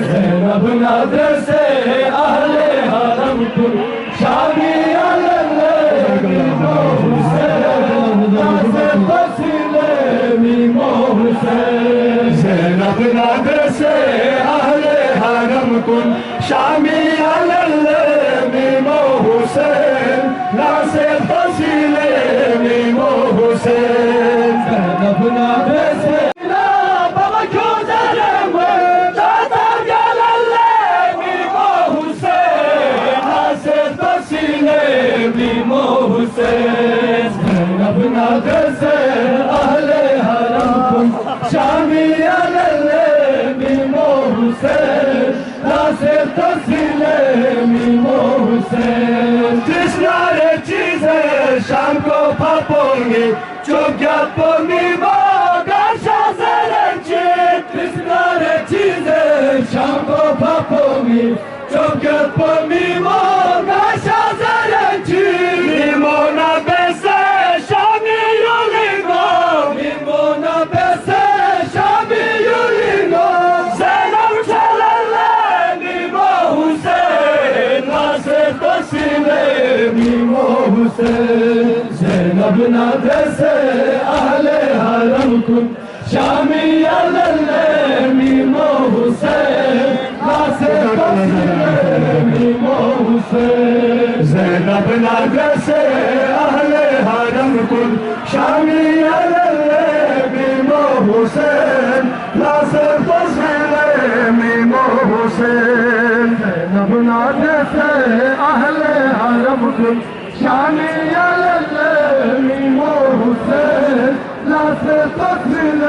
Zeinab nadrese ahle haram kun شامی الامام حسین ناصر فصیل امام حسین زینب ناصر بابا کوزرم چادر گل الامام حسین ناصر فصیل امام حسین زینب ناصر اہل حرم شامی الامام حسین ناصر فصیل امام حسین تشنار چیزیں شام کو پھاپوں گے چوب گیت پونگی ماگر شازرنچی تشنار چیزیں شام کو پھاپوں گے چوب گیت پونگی ماگر شازرنچی میمونہ بیسے شامی یولینگو میمونہ بیسے شامی یولینگو زینب چلل امام حسین ناصر فصیل امام حسین زینب ناصر اہل حرم کن شامی امام حسین ناصر فصیل امام حسین زینب ناصر اہل حرم کن شامی امام حسین ناصر فصیل امام حسین زینب ناصر اہل حرم کن شامی امام حسین ناصر فصیل